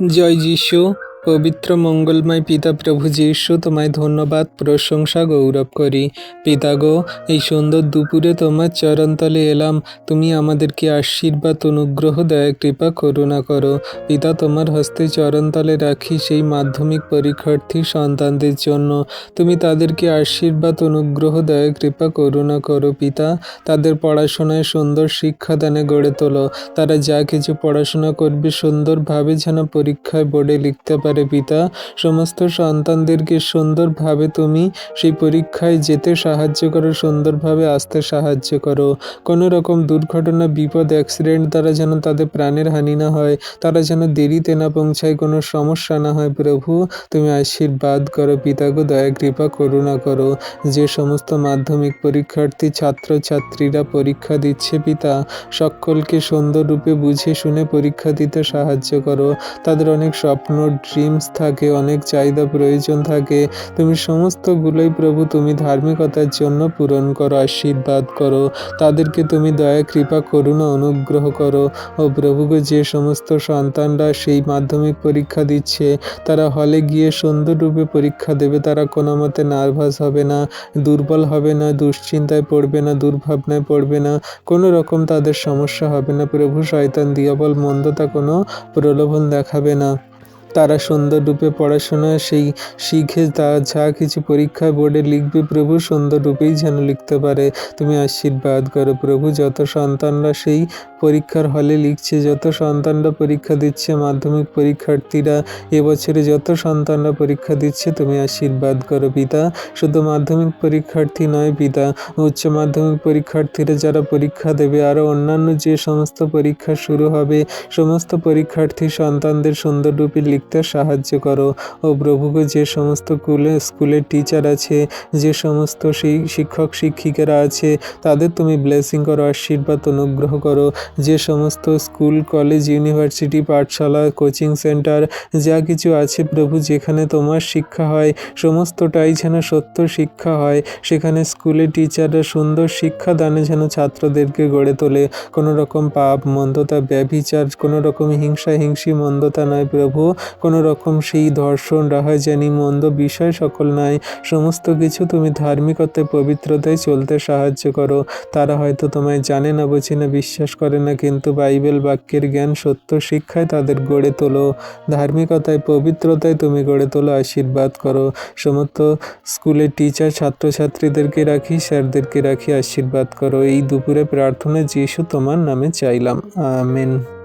জয় যিশু। পবিত্র মঙ্গলময় পিতা প্রভু যিশু, তোমায় ধন্যবাদ, প্রশংসা, গৌরব করি। পিতা গো, এই সুন্দর দুপুরে তোমার চরণতলে এলাম। তুমি আমাদেরকে আশীর্বাদ, অনুগ্রহ, দয়া, কৃপা, করুণা করো। পিতা, তোমার হস্তে চরণতলে রাখি সেই মাধ্যমিক পরীক্ষার্থী সন্তানদের জন্য। তুমি তাদেরকে আশীর্বাদ, অনুগ্রহ, দয়া, কৃপা, করুণা করো। পিতা, তাদের পড়াশোনায় সুন্দর শিক্ষাদানে গড়ে তোলো। তারা যা কিছু পড়াশোনা করবে সুন্দরভাবে যেন পরীক্ষায় বোর্ডে লিখতে পারে। পিতা, সমস্ত সন্তানদেরকে সুন্দরভাবে তুমি সেই পরীক্ষায় যেতে সাহায্য করো, সুন্দরভাবে আসতে সাহায্য করো। কোনো রকম দুর্ঘটনা, বিপদ, অ্যাক্সিডেন্ট দ্বারা যেন তাদের প্রাণের হানি না হয়, তারা যেন দেরিতে না পৌঁছায়, কোনো সমস্যা না হয়। প্রভু, তুমি আশীর্বাদ করো। পিতাগো, দয়া, কৃপা, করুণা করো। যে সমস্ত মাধ্যমিক পরীক্ষার্থী ছাত্রছাত্রীরা পরীক্ষা দিচ্ছে, পিতা, সকলকে সুন্দররূপে বুঝে শুনে পরীক্ষা দিতে সাহায্য করো। তাদের অনেক স্বপ্ন, ড্রিমস থাকে, অনেক চাহিদা, প্রয়োজন থাকে। তুমি সমস্তগুলোই প্রভু তুমি ধার্মিকতার জন্য পূরণ করো, আশীর্বাদ করো। তাদেরকে তুমি দয়া, কৃপা, করুণা, অনুগ্রহ করো। ও প্রভুকে, যে সমস্ত সন্তানরা সেই মাধ্যমিক পরীক্ষা দিচ্ছে, তারা হলে গিয়ে সুন্দররূপে পরীক্ষা দেবে। তারা কোনো মতে নার্ভাস হবে না, দুর্বল হবে না, দুশ্চিন্তায় পড়বে না, দুর্ভাবনায় পড়বে না, কোনো রকম তাদের সমস্যা হবে না। প্রভু, শয়তান, দিয়াবল, মন্দতা কোনো প্রলোভন দেখাবে না। তারা সুন্দররূপে পড়াশোনা সেই শিখে তা যা কিছু পরীক্ষায় বোর্ডে লিখবে, প্রভু সুন্দররূপেই যেন লিখতে পারে। তুমি আশীর্বাদ করো। প্রভু, যত সন্তানরা সেই পরীক্ষার হলে লিখছে, যত সন্তানরা পরীক্ষা দিচ্ছে, মাধ্যমিক পরীক্ষার্থীরা এবছরে যত সন্তানরা পরীক্ষা দিচ্ছে, তুমি আশীর্বাদ করো। পিতা, শুধু মাধ্যমিক পরীক্ষার্থী নয় পিতা, উচ্চ মাধ্যমিক পরীক্ষার্থীরা যারা পরীক্ষা দেবে, আরও অন্যান্য যে সমস্ত পরীক্ষা শুরু হবে, সমস্ত পরীক্ষার্থী সন্তানদের সুন্দররূপে লিখতে সাহায্য করো। ও প্রভুকে, যে সমস্ত স্কুলের টিচার আছে, যে সমস্ত সেই শিক্ষক শিক্ষিকারা আছে, তাদের তুমি ব্লেসিং করো, আশীর্বাদ, অনুগ্রহ করো। যে সমস্ত স্কুল, কলেজ, ইউনিভার্সিটি, পাঠশালা, কোচিং সেন্টার যা কিছু আছে প্রভু, যেখানে তোমার শিক্ষা হয়, সমস্তটাই যেন সত্য শিক্ষা হয়। সেখানে স্কুলে টিচাররা সুন্দর শিক্ষা দানে যেন ছাত্রদেরকে গড়ে তোলে। কোনো রকম পাপ, মন্দতা, ব্যভিচার, কোনো রকম হিংসা, হিংসি, মন্দতা নয় প্রভু। কোনো রকম সেই ধর্ষণ, রাহাজানি, মন্দ বিষয় সকল নাই। সমস্ত কিছু তুমি ধার্মিকতায়, পবিত্রতায় চলতে সাহায্য করো। তারা হয়তো তোমায় জানে না, বোঝে না, বিশ্বাস করে না, কিন্তু বাইবেল বাক্যের জ্ঞান, সত্য শিক্ষায় তাদের গড়ে তোলো। ধার্মিকতায়, পবিত্রতায় তুমি গড়ে তোলো, আশীর্বাদ করো। সমস্ত স্কুলের টিচার, ছাত্রছাত্রীদেরকে রাখি, স্যারদেরকে রাখি, আশীর্বাদ করো। এই দুপুরে প্রার্থনা যিশু তোমার নামে চাইলাম, আমেন।